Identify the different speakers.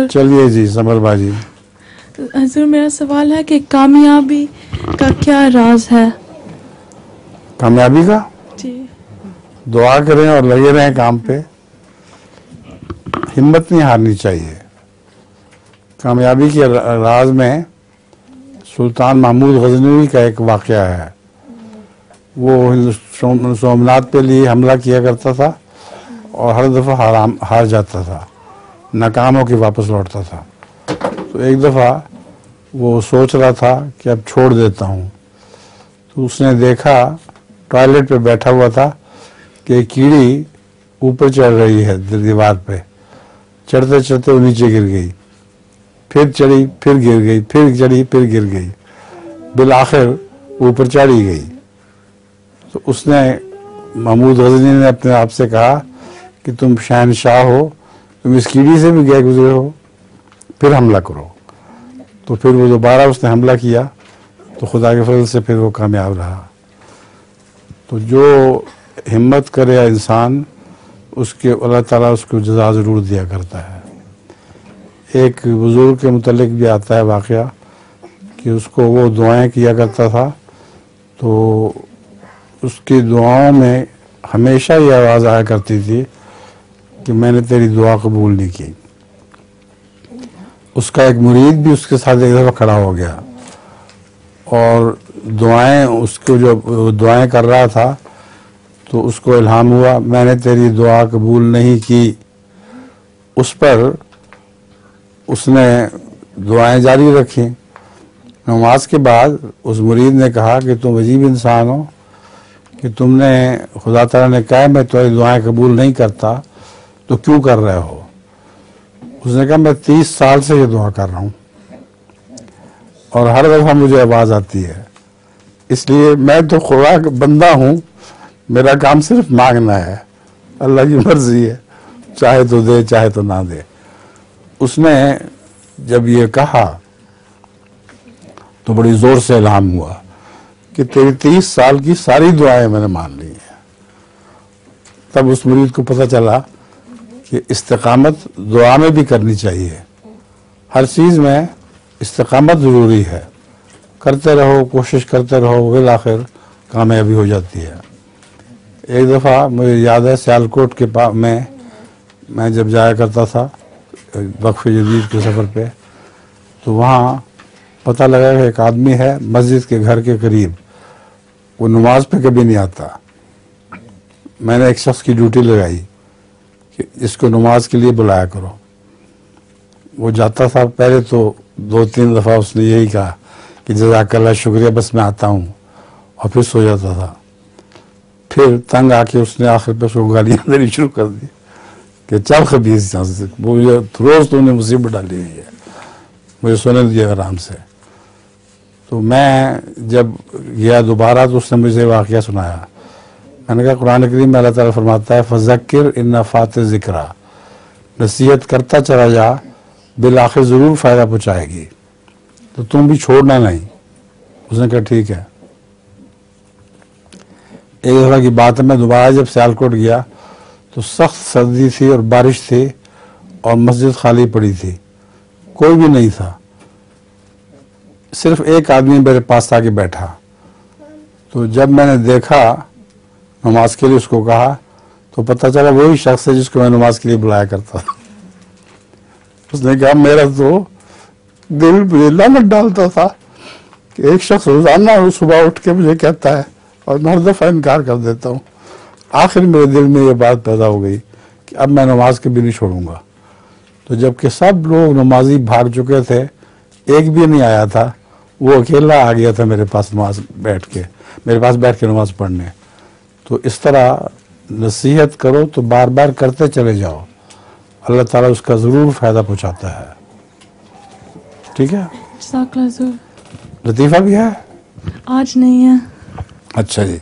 Speaker 1: चलिए जी समर बाजी।
Speaker 2: हजूर मेरा सवाल है कि कामयाबी का क्या राज है?
Speaker 1: कामयाबी का
Speaker 2: जी।
Speaker 1: दुआ करें और लगे रहें काम पे, हिम्मत नहीं हारनी चाहिए। कामयाबी के राज में सुल्तान महमूद गजनवी का एक वाक़या है। वो सोमनाथ पे लिए हमला किया करता था और हर दफ़ा हार जाता था, नाकाम होकर वापस लौटता था। तो एक दफ़ा वो सोच रहा था कि अब छोड़ देता हूँ, तो उसने देखा टॉयलेट पे बैठा हुआ था कि कीड़ी ऊपर चढ़ रही है दीवार पे। चढ़ते चढ़ते वो नीचे गिर गई, फिर चढ़ी, फिर गिर गई, फिर चढ़ी, फिर गिर गई, बिल आखिर ऊपर चढ़ी गई। तो उसने महमूद गजनी ने अपने आप से कहा कि तुम शहनशाह हो, तुम इस कीड़ी से भी गए गुजरे हो, फिर हमला करो। तो फिर वो दोबारा उसने हमला किया, तो खुदा के फजल से फिर वो कामयाब रहा। तो जो हिम्मत करे इंसान, उसके अल्लाह ताला उसको जज़ा ज़रूर दिया करता है। एक बुज़ुर्ग के मुतल्लिक भी आता है वाक़या कि उसको वो दुआएं किया करता था, तो उसकी दुआओं में हमेशा ये आवाज़ आया करती थी कि मैंने तेरी दुआ कबूल नहीं की। उसका एक मुरीद भी उसके साथ एक दफ़ा खड़ा हो गया और दुआएं, उसको जो दुआएं कर रहा था तो उसको इल्हाम हुआ मैंने तेरी दुआ कबूल नहीं की। उस पर उसने दुआएं जारी रखी। नमाज के बाद उस मुरीद ने कहा कि तुम अजीब इंसान हो कि तुमने, खुदा ताला ने कहा मैं तुम्हारी दुआएं कबूल नहीं करता, तो क्यों कर रहे हो? उसने कहा मैं 30 साल से ये दुआ कर रहा हूँ और हर दफ़ा मुझे आवाज़ आती है, इसलिए मैं तो खुदा का बंदा हूँ, मेरा काम सिर्फ मांगना है, अल्लाह की मर्जी है, चाहे तो दे चाहे तो ना दे। उसने जब ये कहा तो बड़ी ज़ोर से इल्हाम हुआ कि तेरी 30 साल की सारी दुआएं मैंने मान ली हैं। तब उस मुरीद को पता चला कि इस्तिकामत दुआ में भी करनी चाहिए, हर चीज़ में इस्तिकामत ज़रूरी है। करते रहो, कोशिश करते रहो, फिर आखिर कामयाबी हो जाती है। एक दफ़ा मुझे याद है सियालकोट के पास में मैं जब जाया करता था वक्फ़ जदीद के सफ़र पे, तो वहाँ पता लगा कि एक आदमी है मस्जिद के घर के करीब, वो नमाज पे कभी नहीं आता। मैंने एक शख्स की ड्यूटी लगाई कि इसको नमाज के लिए बुलाया करो। वो जाता था, पहले तो 2-3 दफ़ा उसने यही कहा कि जज़ाकल्लाह शुक्रिया, बस मैं आता हूँ, और फिर सो जाता था। फिर तंग आके उसने आखिर पे उसको गालियाँ देनी शुरू कर दी कि चल खबीस यहाँ से, मुझे रोज़ तुमने मुसीबत डाली हुई है, मुझे सोने दिया आराम से। तो मैं जब गया दोबारा तो उसने मुझे वाक़या सुनाया। मैंने कहा कुरान करीम में अल्लाह ताला फरमाता है फ़ज़क्किर इन नफ़ात ज़िक्रा, नसीहत करता चला जा, बिल आखिर ज़रूर फ़ायदा पहुँचाएगी, तो तुम भी छोड़ना नहीं। उसने कहा ठीक है। एक दफ़ा की बात है, मैं दोबारा जब सियालकोट गया तो सख्त सर्दी थी और बारिश थी और मस्जिद खाली पड़ी थी, कोई भी नहीं था, सिर्फ एक आदमी मेरे पास आके बैठा। तो जब मैंने देखा नमाज के लिए उसको कहा, तो पता चला वही शख्स है जिसको मैं नमाज के लिए बुलाया करता था। उसने कहा मेरा तो दिल मुझे लानत डालता था कि एक शख्स रोजाना सुबह उठ के मुझे कहता है और मैं हर दफ़ा इनकार कर देता हूँ। आखिर मेरे दिल में ये बात पैदा हो गई कि अब मैं नमाज कभी नहीं छोड़ूंगा। तो जबकि सब लोग नमाजी भाग चुके थे, एक भी नहीं आया था, वो अकेला आ गया था मेरे पास नमाज बैठ के, मेरे पास बैठ के नमाज पढ़ने। तो इस तरह नसीहत करो तो बार बार करते चले जाओ, अल्लाह ताला उसका ज़रूर फ़ायदा पहुँचाता है। ठीक है,
Speaker 2: जज़ाकल्लाह ज़रूर।
Speaker 1: लतीफ़ा भी है?
Speaker 2: आज नहीं है।
Speaker 1: अच्छा जी।